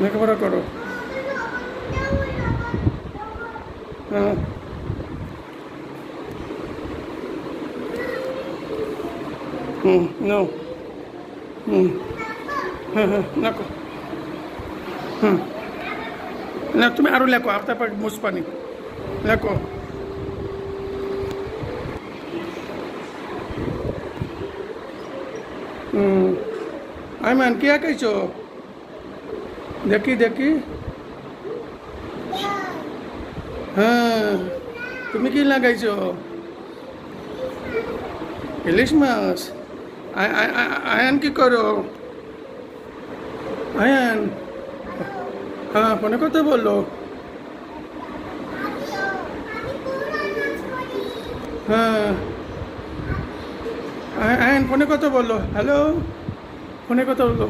লেখাপড়া করো। হ্যাঁ নাও। হ্যাঁ হ্যাঁ লেখো। না তুমি আরো লেখো, আর তারপর মুসপানি লেখো। আইমান কি আঁকাইছো? দেখি দেখি। হ্যাঁ তুমি কি লাগাইছো? ইলিশ মাছ। আয়ান কি করো? আয়ান হ্যাঁ ফোনে কথা বললো। হ্যাঁ আয়ান ফোনে কথা বললো। হ্যালো ফোনে কথা বললো।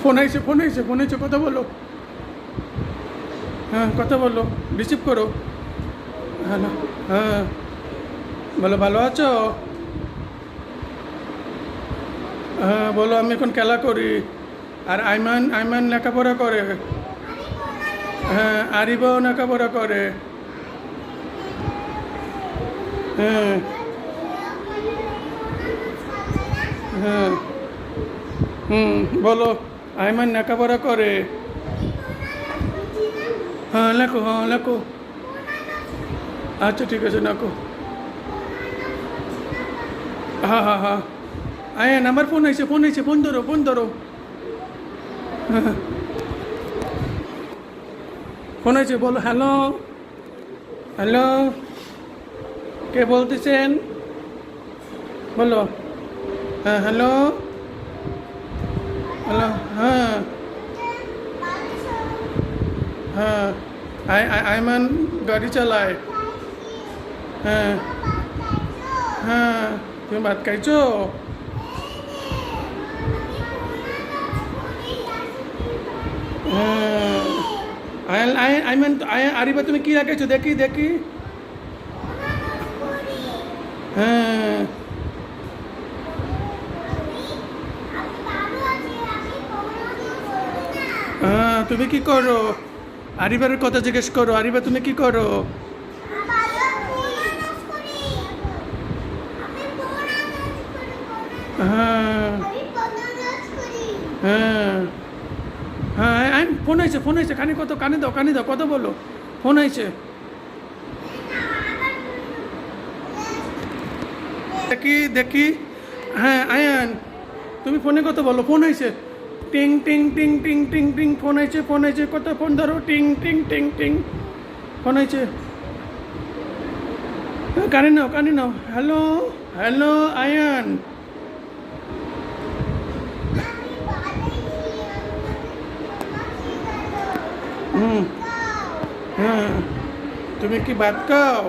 ফোন আইছে ফোন আইছে ফোন আইছে কথা বলো। হ্যাঁ কথা বলো, রিসিভ করো। হ্যালো হ্যাঁ বলো ভালো আছো? হ্যাঁ বলো আমি এখন খেলা করি। আর আইমান আইমান লেখাপড়া করে। হ্যাঁ আরিবাও লেখাপড়া করে। হ্যাঁ হ্যাঁ বলো আইমান লেখাপড়া করে। হ্যাঁ লেখো হ্যাঁ লেখো। আচ্ছা ঠিক আছে লেখো। হ্যাঁ হ্যাঁ হ্যাঁ আয়ান আমার ফোন আইছে ফোন আইছে ফোন ধরো ফোন ধরো। হ্যাঁ ফোন আইছে বলো হ্যালো হ্যালো কে বলতেছেন বলো। হ্যাঁ হ্যালো হ্যালো হ্যাঁ হ্যাঁ আইমান গাড়ি চালায়। হ্যাঁ হ্যাঁ তুমি ভাত খাইছো? হ্যাঁ আইমান আরিবা তুমি কি রাখাইছো দেখি দেখি। হ্যাঁ হ্যাঁ তুমি কি করো? আরিবার কথা জিজ্ঞেস করো। আরিবা তুমি কি করো? হ্যাঁ হ্যাঁ হ্যাঁ ফোন আইছে কানে কত কানে দাও কথা বলো। ফোন আইছে দেখি দেখি। হ্যাঁ আয়ান তুমি ফোনে কথা বলো। ফোন আইছে টিং টিং টিং টিং টিং টিং ফোন আইছে কত ফোন ধরো টিং টিং টিং টিং ফোন আইছে। কানে নাও। Hello hello Ayaan. হ্যাঁ তুমি কি ভাত খাও?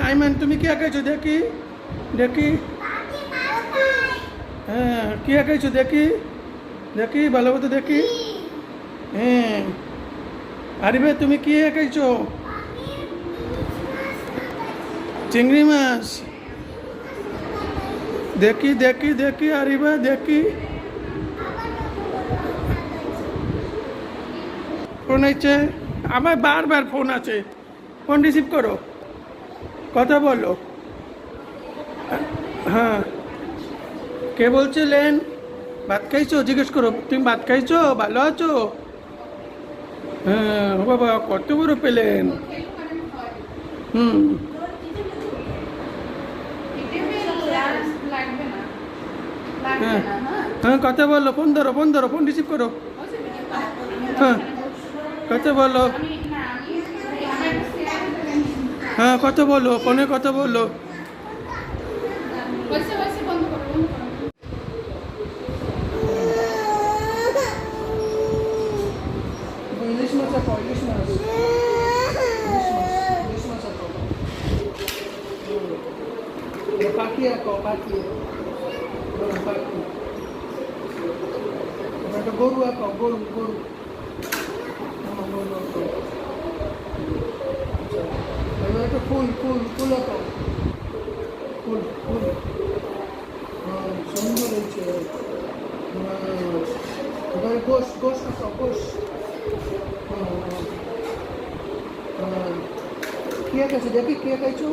আইমান তুমি কি আঁকাইছো দেখি দেখি। হ্যাঁ কি আঁকাইছো দেখি দেখি ভালো মতো দেখি। হ্যাঁ আরিবা তুমি কি আঁকাইছো? চিংড়ি মাছ। দেখি দেখি দেখি আরিবা দেখি। ফোন আছে আমার বারবার ফোন আছে। ফোন রিসিভ করো কথা বলো। হ্যাঁ কে বলছিলেন? ভাত খাইছো জিজ্ঞেস করো। তুমি ভাত খাইছো ভালো আছো? হ্যাঁ ও বাবা কত বড় পেলেন। হ্যাঁ হ্যাঁ কথা বলো। ফোন ধরো ফোন রিসিভ করো। হ্যাঁ কথা বলো। হ্যাঁ কথা বলো ফোনে কথা বলো। ইলিশ মাছ আছে ইলিশ মাছ পাখি আঁকো পাখি একটা গরু আঁকো গরু গরু গরু আঁকো। এবার একটা ফুল আঁকো ফুল ফুল সুন্দর হয়েছে। এবারে গোস গোস খাও, গোস। কে খাইছো দেখি, কে খাইছো?